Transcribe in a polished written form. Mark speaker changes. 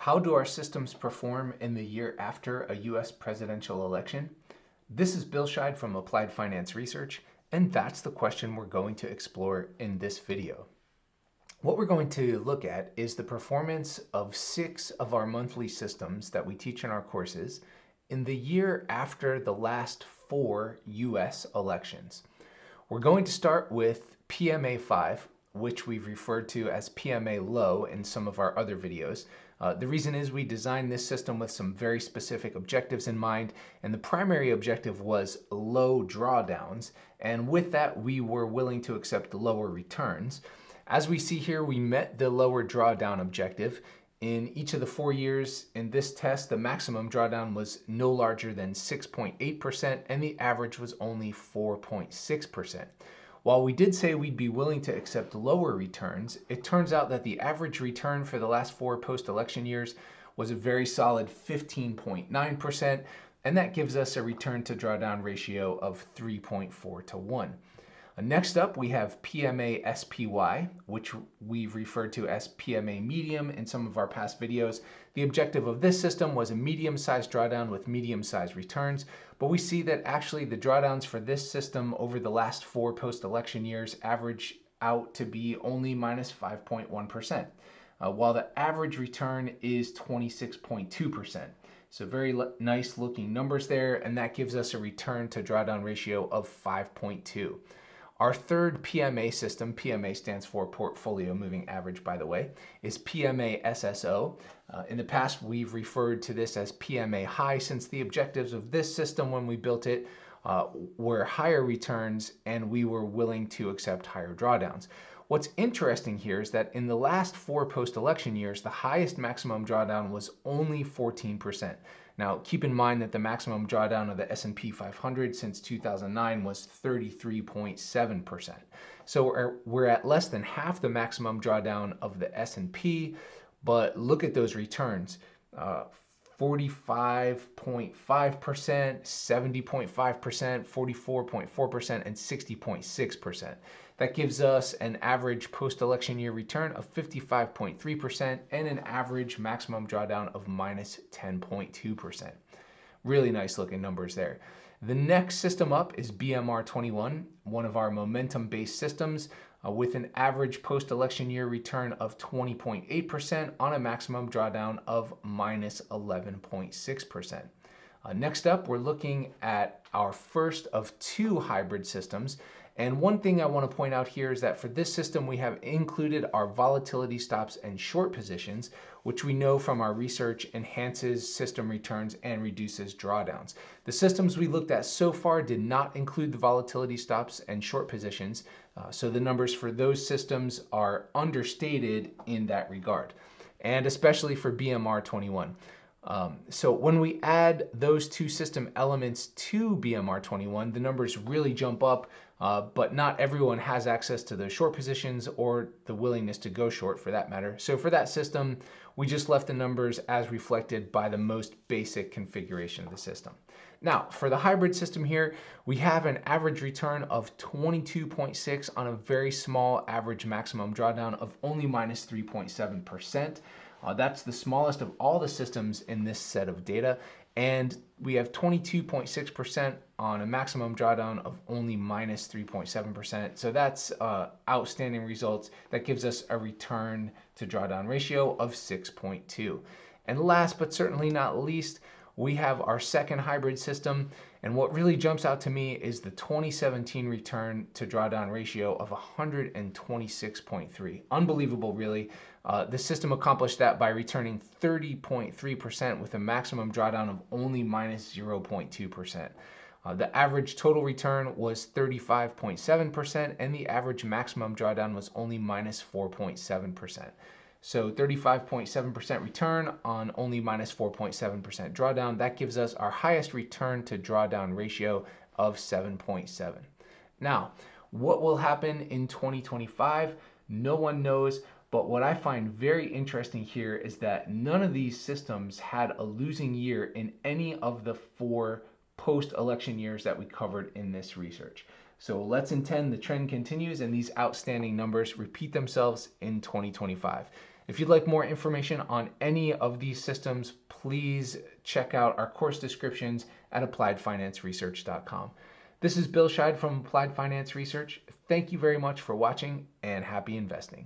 Speaker 1: How do our systems perform in the year after a U.S. presidential election? This is Bill Scheid from Applied Finance Research, and that's the question we're going to explore in this video. What we're going to look at is the performance of 6 of our monthly systems that we teach in our courses in the year after the last 4 U.S. elections. We're going to start with PMA 5, which we've referred to as PMA low in some of our other videos. The reason is we designed this system with some very specific objectives in mind, and the primary objective was low drawdowns, and with that we were willing to accept lower returns. As we see here, we met the lower drawdown objective. In each of the 4 years in this test, the maximum drawdown was no larger than 6.8%, and the average was only 4.6%. While we did say we'd be willing to accept lower returns, it turns out that the average return for the last 4 post-election years was a very solid 15.9%, and that gives us a return to drawdown ratio of 3.4 to 1. Next up, we have PMA SPY, which we've referred to as PMA medium in some of our past videos. The objective of this system was a medium-sized drawdown with medium-sized returns, but we see that actually the drawdowns for this system over the last 4 post-election years average out to be only minus 5.1%, while the average return is 26.2%. So very nice looking numbers there, and that gives us a return to drawdown ratio of 5.2. Our third PMA system, PMA stands for Portfolio Moving Average, by the way, is PMA SSO. In the past, we've referred to this as PMA High since the objectives of this system when we built it were higher returns and we were willing to accept higher drawdowns. What's interesting here is that in the last 4 post-election years, the highest maximum drawdown was only 14%. Now, keep in mind that the maximum drawdown of the S&P 500 since 2009 was 33.7%. So we're at less than half the maximum drawdown of the S&P, but look at those returns. 45.5%, 70.5%, 44.4%, and 60.6%. That gives us an average post-election year return of 55.3% and an average maximum drawdown of minus 10.2%. Really nice looking numbers there. The next system up is BMR 21, one of our momentum-based systems with an average post-election year return of 20.8% on a maximum drawdown of minus 11.6%. Next up, we're looking at our first of 2 hybrid systems. And one thing I want to point out here is that for this system, we have included our volatility stops and short positions, which we know from our research enhances system returns and reduces drawdowns. The systems we looked at so far did not include the volatility stops and short positions, so the numbers for those systems are understated in that regard, and especially for BMR 21. So when we add those 2 system elements to BMR 21, the numbers really jump up, but not everyone has access to those short positions or the willingness to go short for that matter. So for that system, we just left the numbers as reflected by the most basic configuration of the system. Now, for the hybrid system here, we have an average return of 22.6 on a very small average maximum drawdown of only minus 3.7%. That's the smallest of all the systems in this set of data, and we have 22.6% on a maximum drawdown of only minus 3.7%. So that's outstanding results. That gives us a return to drawdown ratio of 6.2. And last but certainly not least, we have our second hybrid system, and what really jumps out to me is the 2017 return to drawdown ratio of 126.3. Unbelievable, really. The system accomplished that by returning 30.3% with a maximum drawdown of only minus 0.2%. The average total return was 35.7%, and the average maximum drawdown was only minus 4.7%. So 35.7% return on only minus 4.7% drawdown. That gives us our highest return to drawdown ratio of 7.7. Now, what will happen in 2025? No one knows, but what I find very interesting here is that none of these systems had a losing year in any of the 4 post-election years that we covered in this research. So let's intend the trend continues and these outstanding numbers repeat themselves in 2025. If you'd like more information on any of these systems, please check out our course descriptions at appliedfinanceresearch.com. This is Bill Scheid from Applied Finance Research. Thank you very much for watching, and happy investing.